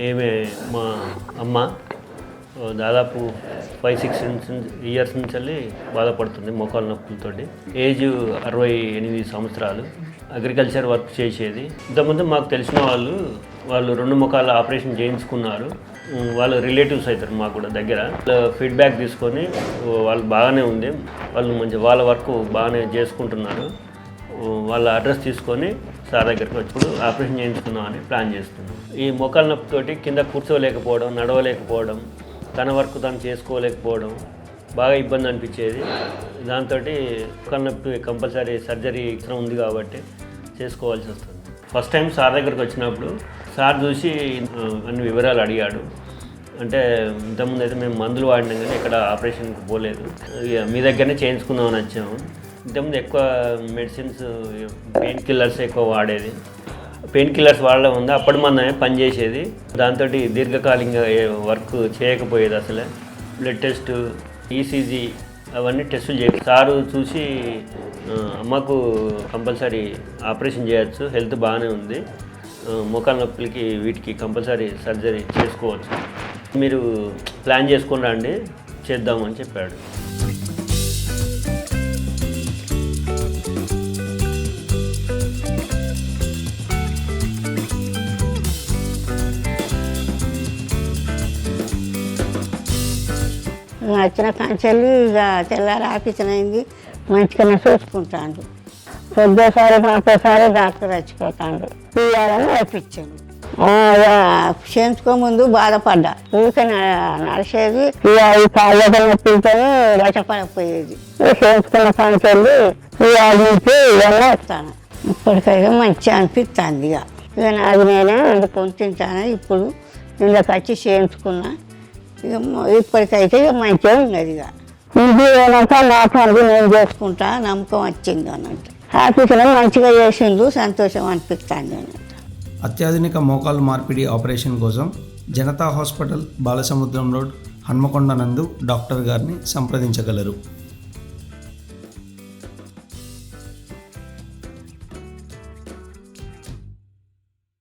ఏమే మా అమ్మ దాదాపు 5-6 ఇయర్స్ నుంచి బాధపడుతుంది మోకాలు నొప్పులతోటి. ఏజ్ 68 సంవత్సరాలు. అగ్రికల్చర్ వర్క్ చేసేది. ఇంతకుముందు మాకు తెలిసిన వాళ్ళు 2 మోకాళ్ళ ఆపరేషన్ చేయించుకున్నారు. వాళ్ళ రిలేటివ్స్ అవుతారు మాకు కూడా దగ్గర. ఫీడ్బ్యాక్ తీసుకొని వాళ్ళు బాగానే ఉంది, వాళ్ళు వాళ్ళ వర్క్ బాగానే చేసుకుంటున్నారు. వాళ్ళ అడ్రస్ తీసుకొని సార్ దగ్గరికి వచ్చి ఆపరేషన్ చేయించుకుందామని ప్లాన్ చేస్తున్నాం. ఈ మోకాళ్ళ నొప్పితోటి కింద కూర్చోలేకపోవడం, నడవలేకపోవడం, తన వర్క్ తను చేసుకోలేకపోవడం బాగా ఇబ్బంది అనిపించేది. దాంతో మోకాళ్ళ నొప్పి కంపల్సరీ సర్జరీ ఇష్టం ఉంది కాబట్టి చేసుకోవాల్సి వస్తుంది. ఫస్ట్ టైం సార్ దగ్గరికి వచ్చినప్పుడు సార్ చూసి అన్ని వివరాలు అడిగాడు. అంటే ఇంతకుముందు అయితే మేము మందులు వాడినాం కానీ ఎక్కడ ఆపరేషన్కి పోలేదు, మీ దగ్గరనే చేయించుకుందామని వచ్చాము. ఇంతకుముందు ఎక్కువ మెడిసిన్స్, పెయిన్ కిల్లర్స్ ఎక్కువ వాడేది. పెయిన్ కిల్లర్స్ వాడడం ఉంది అప్పటి మందమే పనిచేసేది. దాంతో దీర్ఘకాలికంగా వర్క్ చేయకపోయేది. అసలే బ్లడ్ టెస్ట్, ఈసీజీ అవన్నీ టెస్టులు చేసి సారు చూసి అమ్మకు కంపల్సరీ ఆపరేషన్ చేయొచ్చు, హెల్త్ బాగానే ఉంది, మోకాళ్ళ నొప్పులకి వీటికి కంపల్సరీ సర్జరీ చేసుకోవచ్చు, మీరు ప్లాన్ చేసుకుని రండి చేద్దామని చెప్పాడు. వచ్చిన కంచెల్లి ఇక తెల్లారి ఆఫీసర్ అయింది, మంచిగానే చూసుకుంటాడు. పొద్దుసారి మాకోసారి డాక్టర్ చచ్చిపోతాడు, తీయాలని వేపించాను. చేయించుకోముందు బాధపడ్డా, ఊరికే నడిచేది, ఇక ఈ కాళ్ళతో నొప్పితో బయటపడకపోయేది. చేయించుకున్న కంచెల్లి నుంచి ఇవన్నీ వస్తాను. ఇప్పటికైతే మంచిగా అనిపిస్తుంది. ఇక నాది నేనే వండుకొని తింటాను. ఇప్పుడు ఇందులోకి వచ్చి చేయించుకున్నా. ఇక ఇప్పటికైతే ఇక మంచిగా ఉన్నది. ఇక ఇంటికి పోయినాక నా పనులు నేను చేసుకుంటా, నమ్మకం వచ్చింది అన్నట్టు. ఆఫీసులో మంచిగా చేసిండు, సంతోషం అనిపిస్తుంది అన్నట్టు. అత్యాధునిక మోకాలు మార్పిడి ఆపరేషన్ కోసం జనతా హాస్పిటల్, బాలసముద్రం రోడ్, హన్మకొండ నందు డాక్టర్ గారిని సంప్రదించగలరు.